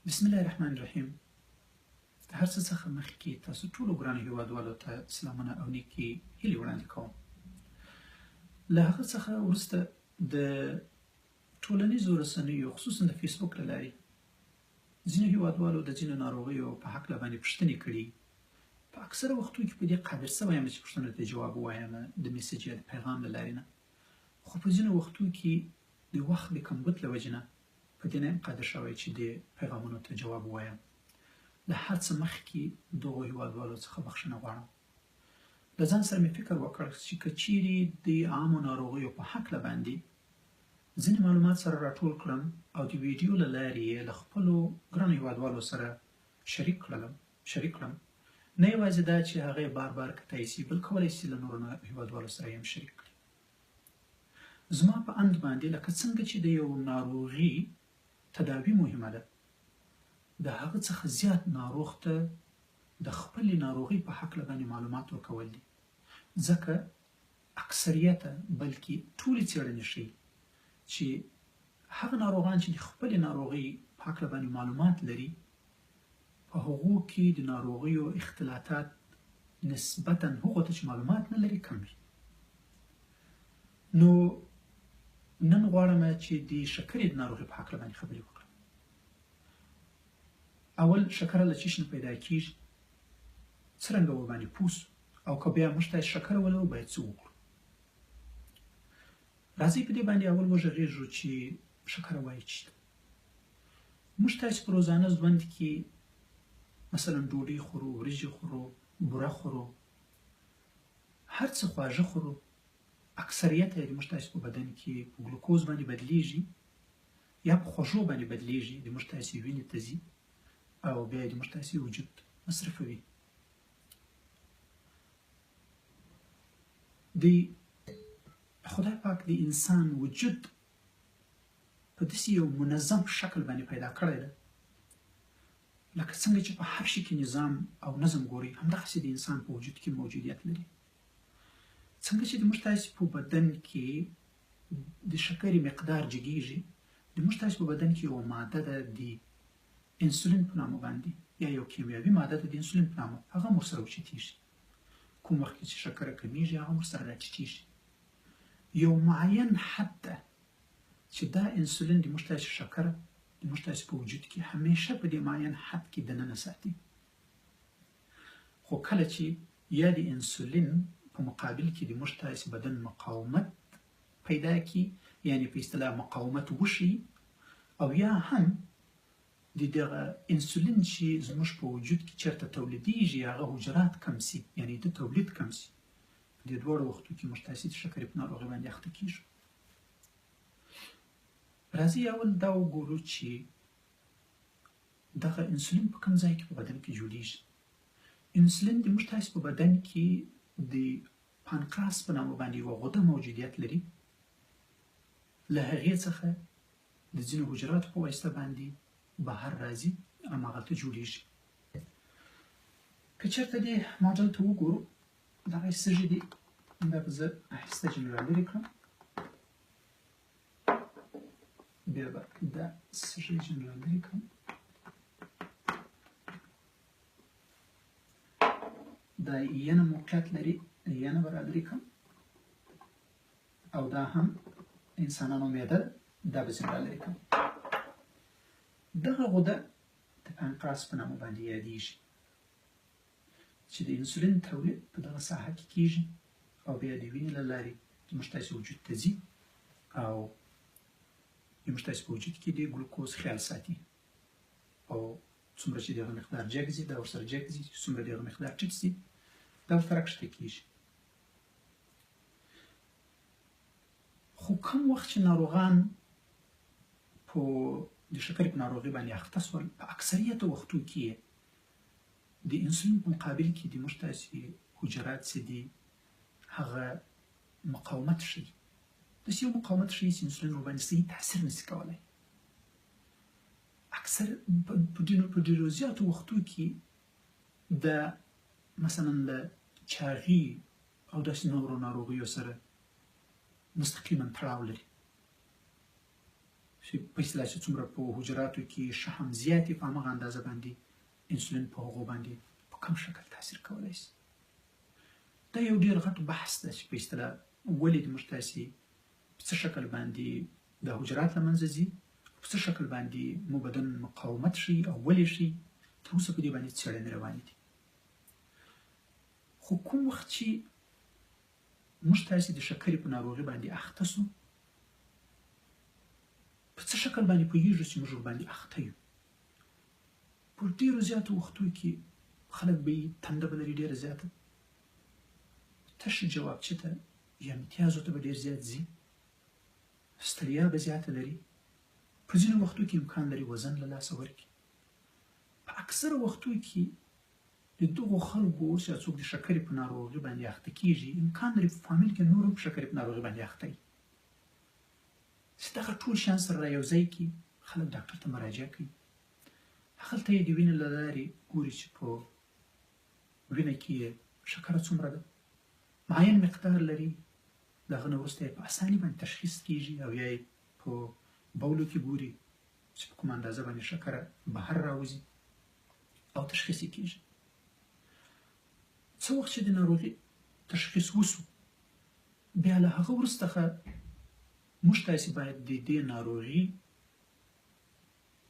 بسم الله الرحمن الرحیم. هر څه څخه مخکې تاسو ټولو ګرانو هیوادوالو ته سلامونه او نیکې هیلې وړاندې کوم. له هغه څخه وروسته د ټولنیزو رسنیو خصوصا د فیسبوک له لارې ځینو هیوادوالو د ځینو ناروغیو په هکله باندې پوښتنې کړي. په اکثره وختو کې په دې قادر شوی یم چې پوښتنو ته جواب ووایم د میسج یا د پیغام له لارې نه، خو په ځینو وختو کې د وخت د کمبود له وجې نه په دې نه یم قادر شوی چې د پیغامونو ته جواب ووایم. له هر څه مخکې دغو هیوادوالو څخه بخښنه غواړم. له ځان سره مې فکر وکړ چې که چیرې د عامو ناروغیو په هکله باندې ځینې معلومات سره راټول کړم او د ویډیو له لارې یې له خپلو ګرانو هیوادوالو سره شریک کړم، نه یوازې دا چې هغه یې بار بار کتای شي، بل کولی شي له نورو هیوادوالو سره یې هم شریک کړي. زما په اند باندې لکه څنګه چې د یو ناروغي تداوي مهمه ده، د هغه څخه زیات ناروغ ته د خپلې ناروغۍ په هکله باندې معلومات ورکول دي، ځکه اکثریته بلکې ټولې څېړنې ښیي چې هغه ناروغان چې د خپلې ناروغۍ په هکله باندې معلومات لري، په هغو کې د ناروغیو اختلاطات نسبتا هغو ته چې معلومات نه لري کم وي. نو نن غواړم چې د شکرې د ناروغۍ په هکله باندې خبرې وکړم. اول شکره له چیش نه پیدا کیږي، څرنګه ورباندې پوه سو، او که بیا موږ ته شکره ولرو باید څه وکړو. راځئ په دې باندې اول وغږېږو چې شکره وایي څه ده. موږ تاسې په روزانه ژوند کې مثلا ډوډۍ خورو، وریجې خورو، بوره خورو، هر څه خواږه خورو، اکثریت یې د موږ تاسې په بدن کې په ګلوکوز باندې بدلیږي یا په خوږو باندې بدلیږي، د موږ تاسې وینې ته ځي او بیا د موږ تاسې وجود مصرفوي. د خدای پاک د انسان وجود په داسې یو منظم شکل باندې پیدا کړی ده، لکه څنګه چې په هر شي کې نظام او نظم ګوري، همدغسې د انسان په وجود کې موجودیت لري. څنګه چې د موږ تاسې په بدن کې د شکرې مقدار جګیږي، د موږ تاسې په بدن کې یوه ماده ده د انسولین په نامه باندې، یا یو کیمیاوي ماده ده د انسولین په نامه، هغه هم ورسره اوچتېږي. کوم وخت کې چې شکره کمیږي هغه هم ورسره راټیټېږي. یو معین حد ده چې دا انسولین د موږ تاسې شکره د موږ تاسې په وجود کې همیشه په دې معین حد کې دننه ساتي. خو کله چې یا د انسولین په مقابل کې د موږ تاسې بدن مقاومت پیدا کړي، یعنې په اصطلاح مقاومت وشي، او یا هم د دغه انسولین چې زموږ په وجود کې چېرته تولیدېږي هغه حجرات کم سي، یعنې د تولید کم سي، په دې دواړو وختو کې موږ تاسې د شکرې په ناروغۍ باندې اخته کېږو. راځئ اول دا وګورو چې دغه انسولین په کوم ځای کې په بدن کې جوړېږي. انسولین د موږ تاسې په بدن کې د پانکراس په نامه باندې یوه غده موجودیت لري، له هغې څخه د ځینو حجراتو په واسطه باندې بهر راځي، هماغلته جوړېږي. که چېرته دې ماډل ته وګورو، دغه سږي دي، دا به زه آهسته جنې رالرې کړم، بیا به دا سږي جنې رالرې کړم، دا ینه موقعیت لري، ینه به رالرې کړم، او دا هم انسانانو معده ده، دا به ځینې رالرې کړم. دغه غده د پانکراس په نامه باندې یادېږي چې د انسولین تولید په دغه ساحه کې کېږي، او بیا د وینې له لارې زموږ تاسې وجود ته ځي، او زموږ تاسې په وجود کې د ګلوکوز خیال ساتي، او څومره چې دغه مقدار جګ ځي دا ورسره جګ ځي، څومره دغه مقدار ټیټ ځي دا ورته راکښته کېږي. خو کوم وخت چې ناروغان په د شکرې په ناروغۍ باندې اخته شول، په اکثریت وختو کې د انسولین په مقابل کې د موږ تاسې حجرات چې دي هغه مقاومت ښیي، داسې یو مقاومت ښیي چې انسولین ورباندې صحیح تاثیر نشي کولی. اکثر په ډېرو زیاتو وختو کې د مثلا له چاغي او داسې نورو ناروغیو سره مستقیما تړاو لري. چې په اصطلاح چې څومره په حجراتو کې شحم زیات په همغه اندازه باندې انسولین په هغو باندې په کم شکل تاثیر کولی شي. دا یو ډېر غټ بحث ده چې په اصطلاح ولې د موږ تاسې په څه شکل باندې دا حجرات له منځه ځي، په څه شکل باندې مو بدن مقاومت ښیي او ولې ښیي، تر اوسه په دې باندې څېړنې روانې دي. خو کوم وخت چې موږ تاسې د شکرې په ناروغي باندې اخته سو، په څه شکل باندې پوهېږو چې موږ ورباندې اخته یو. په ډېرو زیاتو وختو کې خلک به یې تنده به لري ډېره زیاته، تشه جوابچې ته یا امتیازو ته به ډېر زیات ځي، ستړیا به زیاته لري، په ځینو وختو کې امکان لري وزن له لاسه ورکړي. په اکثره وختو کې د دغو خلکو چې څوک د شکرې په ناروغي باندې اخته کېږي، امکان لري په فامیل کې نور هم په شکرې په ناروغي باندې اخته وي. چې دغه ټول شیان سره را یو ځای کړي، خلک ډاکټر ته مراجعه کوي. هغلته یې د وینې له لارې ګوري چې په وینه کې یې شکره څومره ده، معین مقدار لري. د هغه نه وروسته یې په اساني باندې تشخیص کېږي او یا یې په بولو کې ګوري چې په کومه اندازه باندې شکره بهر راوځي او تشخیص یې کېږي. څه وخت چې د ناروغي تشخیص وسو، بیا له هغه وروسته موږ تاسې باید د دې ناروغي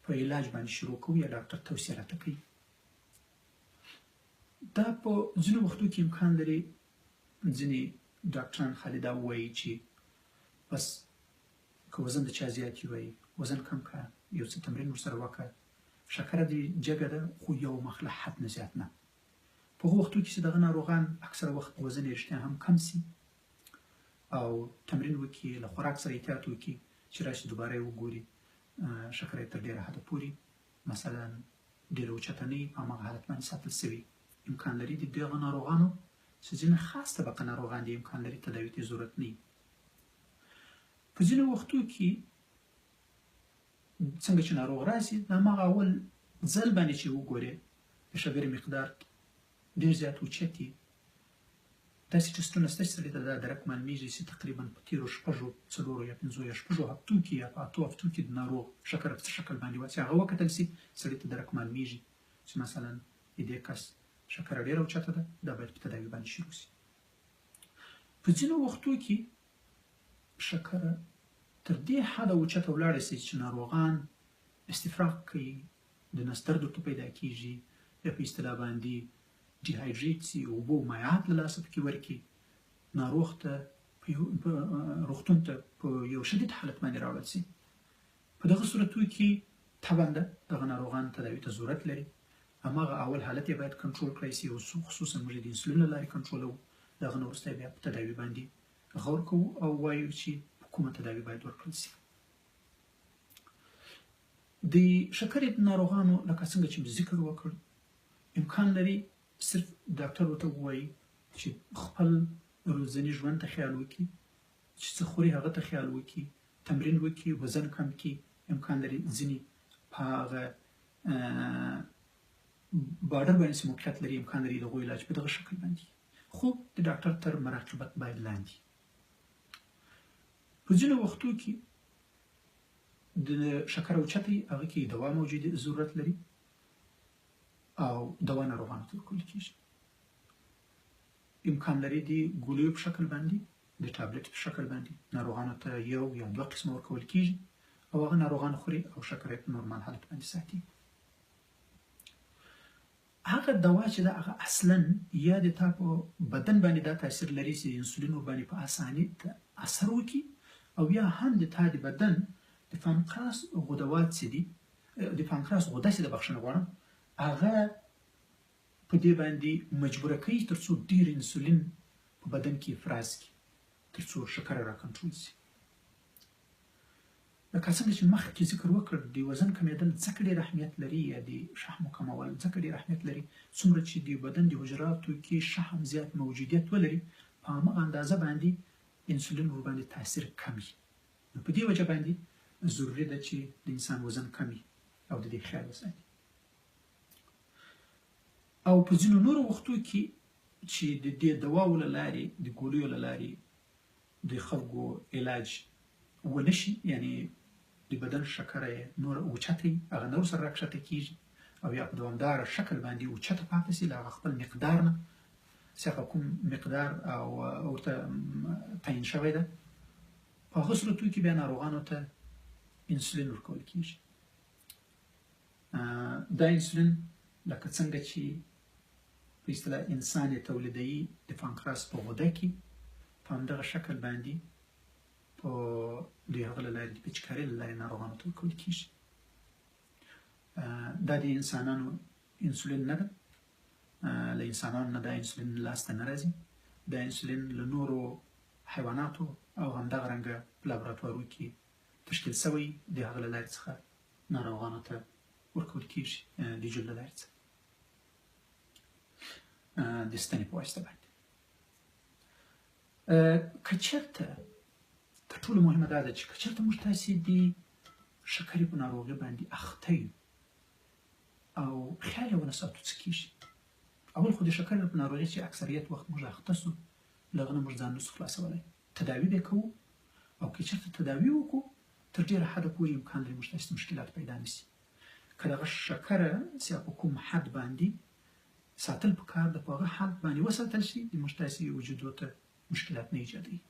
په علاج باندې شروع کوو یا ډاکټر توصیه راته کوي. دا په ځینو وختو کې امکان لري ځینې ډاکټران خالي دا ووایي چې بس که وزن د چا زیات وي، وزن کم کړه، یو څه تمرین ورسره وکړه، شکره دې جګه ده خو یو مخ له حد نه زیات نه. په هغو وختو کې چې دغه ناروغان اکثره وخت وزن یې رښتیا هم کم سي او تمرین وکړي، له خوراک سره احتیاط وکړي، چې راشي دوباره یې وګوري شکره یې تر ډېره حده پورې مثلا ډېره اوچته نه وي، په هماغه حالت باندې ساتل سوي. امکان لري د دغه ناروغانو چې ځینې خاص طبقه ناروغان دي، امکان لري تداوي ته ضرورت نه وي. په ځینو وختو کې څنګه چې ناروغ راشي، د هماغه اول ځل باندې چې وګورې د شکرې مقدار ډېر زیات اوچت وي، داسې ټسټونه شته چې سړي ته دا درک معلومېږي چې تقریبا په تېرو شپږو، څلورو یا پنځو یا شپږو هفتو کې یا په اتو هفتو کې د ناروغ شکره په څه شکل باندې وه چې هغه وکتل سي، سړي ته درک معلومېږي چې مثلا د دې کس شکره ډېره اوچته ده، دا باید په تداوي باندې شروع سي. په ځینو وختو کې شکره تر دې حده اوچته ولاړه سي چې ناروغان استفراغ کوي، د نس درد ورته پیدا کېږي، یا په اصطلاح باندې ډیهایډریټ سي، اوبه او مایعات له لاسه پکې ورکړي، ناروغ ته روغتون ته په یو شدید حالت باندې راوړل سي. په دغه صورتو کې طبعا دغه ناروغان تداوي ته ضرورت لري. هماغه اول حالت یې باید کنټرول کړی سي، او خصوصا موږ د انسولین له لارې کنټرولوو. د هغه نه وروسته بیا په تداوي باندې غور کوو او وایو چې کومه تداوي باید ورکړل سي. د شکرې د ناروغانو لکه څنګه چې ذکر وکړ، امکان لري صرف ډاکټر ورته ووایي چې خپل ورځني ژوند ته خیال وکړي، چې څه خوري هغه ته خیال وکړي، تمرین وکړي، وزن کم کړي. امکان لري ځینې په هغه بارډر باندې چې موقعیت لري، امکان لري د هغوی علاج په دغه شکل باندې، خو د ډاکټر تر مراقبت باید لاندې. په ځینو وختو کې د شکر اوچتې هغه کې دوا موجود ضرورت لري او دوا ناروغانو ته ورکول کېږي. امکان لري د ګولیو په شکل باندې، د ټابلیټ په شکل باندې ناروغانو ته یو یا دوه قسمه ورکول کېږي او هغه ناروغان خوري او شکر یې په نورمال حالت باندې ساتي. هغه دوا چې دا هغه اصلا یا د تا په بدن باندې دا تاثیر لري چې انسولین ورباندې په اساني اثر وکړي، او یا هم د تا د بدن د پانکراس غدوات چې دي، د پانکراس غده چې د بخښنه غواړم، هغه په دې باندې مجبوره کوي تر څو ډېر انسولین په بدن کې افراز کړي، تر څو شکره را کنټرول شي. لکه څنګه چې مخکې ذکر وکړ، د وزن کمېدل ځکه ډېر اهمیت لري، یا د شحمو کمول ځکه ډېر اهمیت لري، څومره چې د بدن د حجراتو کې شحم زیات موجودیت ولري، په همغه اندازه باندې انسولین ورباندې تاثیر کم وي. نو په دې وجه باندې ضروري ده چې د انسان وزن کم وي او د دې خیال وساتي. او په ځینو نورو وختو کې چې د دې دواو له لارې، د ګولیو له لارې د خلکو علاج ونه شي، یعنې د بدن شکر یې نور اوچتې هغه نور سره راکښته کېږي او یا په دوامداره شکل باندې اوچته پاتې سي له هغه خپل مقدار نه چې هغه کوم مقدار او ورته تعیین شوی ده په هغه صورتو کې بیا ناروغانو ته انسولین ورکول کېږي. دا انسولین لکه څنګه چې په اصطلاح انسان یې تولیدوي د پانکراس په غده کې په همدغه شکل باندې په د هغه له لارې د پیچکارۍ له لارې ناروغانو ته ورکول کېږي. دا د انسانانو انسولین نه ده، له انسانانو نه دا انسولین لاسته نه راځي. دا انسولین له نورو حیواناتو او همدغه رنګه په لابراتوارو کې تشکیل شوی د هغه له لارې څخه ناروغانو ته ورکول کېږي د جل له لارې څخه د ستنې په واسطه باندې. که چېرته تر ټولو مهمه دا ده چې که چېرته موږ تاسې د شکرې په ناروغۍ باندې اخته یو او خیال یې ونه ساتو څه کېږي. اول خو د شکرې په ناروغۍ چې اکثریت وخت موږ اخته سو له هغه نه موږ ځان نسو خلاصولی، تداوي به یې کوو او که چېرته تداوي وکړو تر ډېره حده پورې امکان لري موږ تاسې ته مشکلات پیدا نه سي. که دغه شکره چې په کوم حد باندې ساتل پکار ده په هغه حد باندې وساتل شي د موږ تاسې وجودو ته مشکلات نه ایجادوي.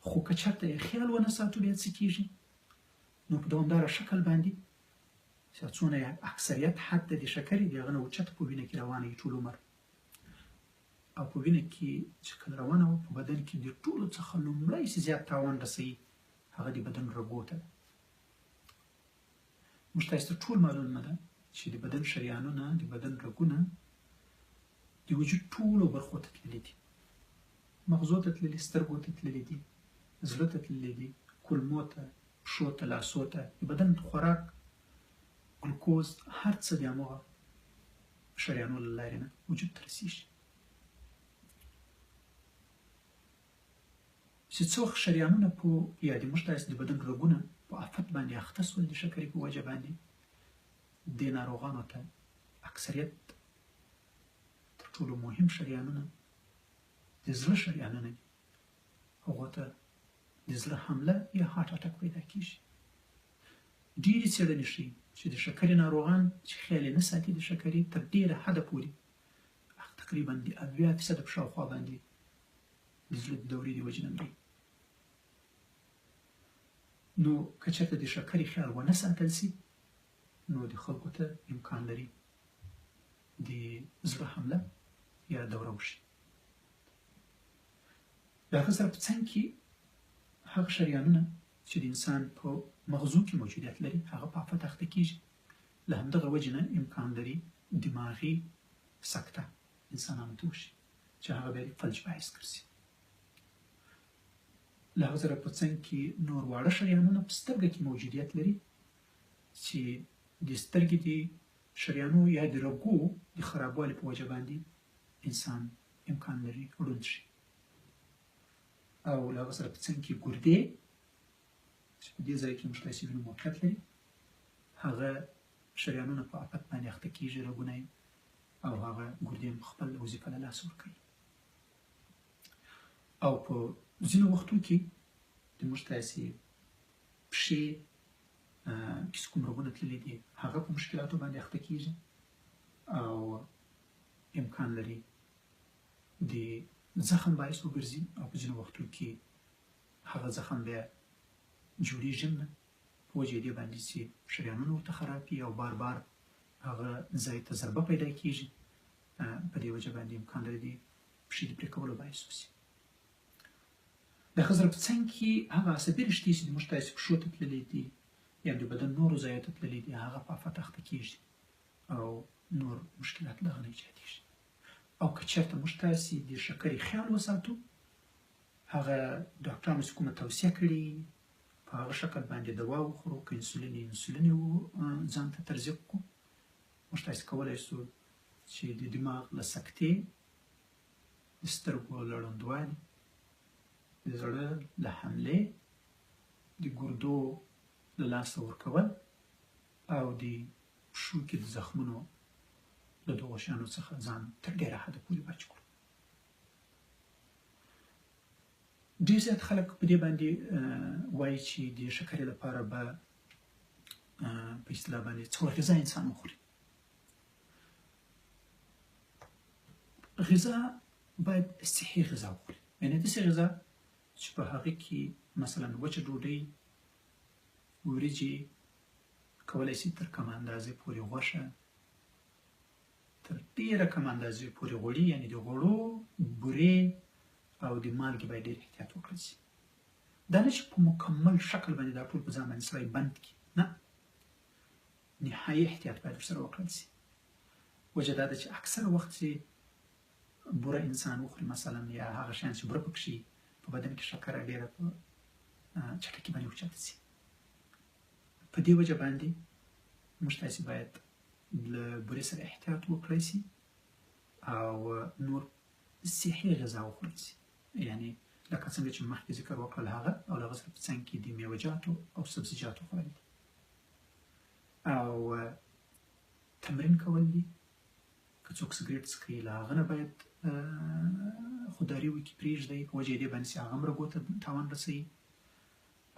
خو که چېرته یې خیال ونه ساتو بیا څه کېږي؟ نو په دوامداره شکل باندې چې څونه اکثریت حد د شکرې د هغه نه اوچته په وینه کې روانه وي ټول عمر، او په وینه کې چې کله روانه وه په بدن کې د ټولو څخه لومړی چې زیات تاوان رسوي هغه د بدن رګو ته ده. موږ تاسې ته ټول معلومه ده چې د بدن شریانونه د بدن رګونه د وجود ټولو برخو ته تللي دي، مغزو ته تللي، سترګو ته تللي دي، زړه ته تللي دي، کولمو ته، پښو ته، لاسو ته. د بدن خوراک ګلوکوز هر څه د همغه شریانو له لارې نه وجود ته رسېږي. چې څه وخت شریانونه په یا د موږ تاسې د بدن رګونه په آفت باندې اخته سول د شکرې په وجه باندې دې ناروغانو ته اکثریت تر ټولو مهم شریانونه د زړه شریانونه دي، هغو ته د زړه حمله یا هارټ اټک پیدا کېږي. ډېرې څېړنې ښیي چې د شکرې ناروغان چې خیال یې نه ساتي د شکرې تر ډېره حده پورې تقریبا د 80% په شاوخوا باندې د زړه د دورې د وجې نه مري. نو که چېرته د شکرې خیال ونه ساتل سي نو د خلکو ته امکان لري د زړه حمله یا دوره وشي. د هغه سره په څنګ کې هغه شریانونه چې د انسان په مغزو کې موجودیت لري هغه په آفت اخته کېږي. له همدغه وجې نه امکان لري دماغي سکته انسانانو ته وشي چې هغه بیا د فلج باعث ګرځي. له هغه سره په څنګ کې نور واړه شریانونه په سترګه کې موجودیت لري چې د سترګې د شریانو یا د رګو د خرابوالي په وجه باندې انسان امکان لري ړوند شي. او له هغه سره په څنګ کې ګردې چې په دې ځای کې موږ تاسې وینو موقعیت لري، هغه شریانونه په آفت باندې اخته کېږي، رګونه یې او هغه ګردې خپل وظیفه له لاسه ورکوي. او په ځینو وختو کې د موږ تاسې پښې چې کوم رګونه تللي دي هغه په مشکلاتو باندې اخته کېږي او امکان لري د زخم باعث وګرځي او په ځینو وختو کې هغه زخم بیا جوړېږي نه په وجه دې باندې چې شریانونه ورته خراب وي او بار بار هغه ځای ته ضربه پیدا کېږي. په دې وجه باندې امکان لري د پښې د پرې کولو باعث وشي. د هغه سره په څنګ کې هغه عصبي رشتې چې موږ تاسې پښو ته تللي دي یا د بدن نورو ځایو ته تللي دي هغه په آفت اخته کېږي او نور مشکلات له هغه نه ایجادېږي. او که چېرته موږ تاسې د شکرې خیال وساتو هغه ډاکټرانو چې کومه توصیه کړې په هغه شکل باندې دوا وخورو، که انسولین ځان ته ترزیق کړو، موږ تاسې کولی شو چې د دماغ له سکتې، د سترګو له ړندوالي، د زړه له حملې، د ګردو له لاسه ورکول او د پښو کې د زخمونو له دغو شیانو څخه ځان تر ډېره حده پورې بچ کړو. ډېر زیات خلک په دې باندې وایي چې د شکرې لپاره به په اصطلاح باندې څه غذا انسان وخوري. غذا باید صحي غذا وخوري، یعنې داسې غذا چې په هغه کې مثلا وچه ډوډۍ، وریجې، کولی شي تر کم اندازې پورې غوښه، تر ډېره کم اندازې پورې غوړي، یعنې د غوړو، بورې او د مالګې باید ډېر احتیاط وکړل شي. دا نه چې په مکمل شکل باندې دا ټول په ځان باندې سړی بند کړي، نه، نهایي احتیاط باید ورسره وکړل شي. وجه دا ده چې اکثره وخت چې بوره انسان وخوري مثلا، یا هغه شیان چې بوره پکې شي، په بدن کې شکره ډېره په چټکۍ باندې اوچته شي. په دې وجه باندې موږ تاسې باید له بورې سره احتیاط وکړی شي او نور صحي غذا وخوړل شي، یعنې لکه څنګه چې مخکې ذکر وکړل هغه، او له هغه سره په څنګ کې د میوه‌جاتو او سبزیجاتو خوړل دي، او تمرین کول دي. که څوک سګرټ څکوي له هغه نه باید خودداري وکړي، پرېږدئ، وجه یې دې باندې چې هغه هم رګو ته تاوان رسوي،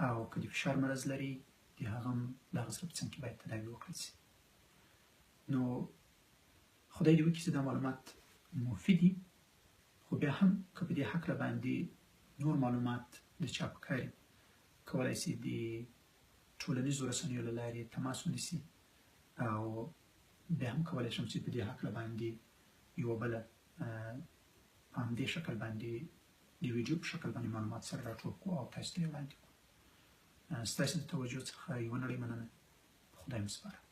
او که د فشار مرض لري د هغه هم له هغه سره په څنګ کې باید تداوي وکړل شي. نو خدای دې وکړي چې دا معلومات مفید وي، خو بیا هم که په دې هکله باندې نور معلومات د چا په کار وي، کولی شي د ټولنیزو رسنیو له لارې تماس ونیسي، او بیا هم کولی شم چې په دې هکله باندې یوه بله په همدې شکل باندې د ویډیو په شکل باندې معلومات سره راټول کړو او تاسو ته یې وړاندې کړو. ستاسو د توجه څخه یوه نړۍ مننه. په خدای مو سپارم.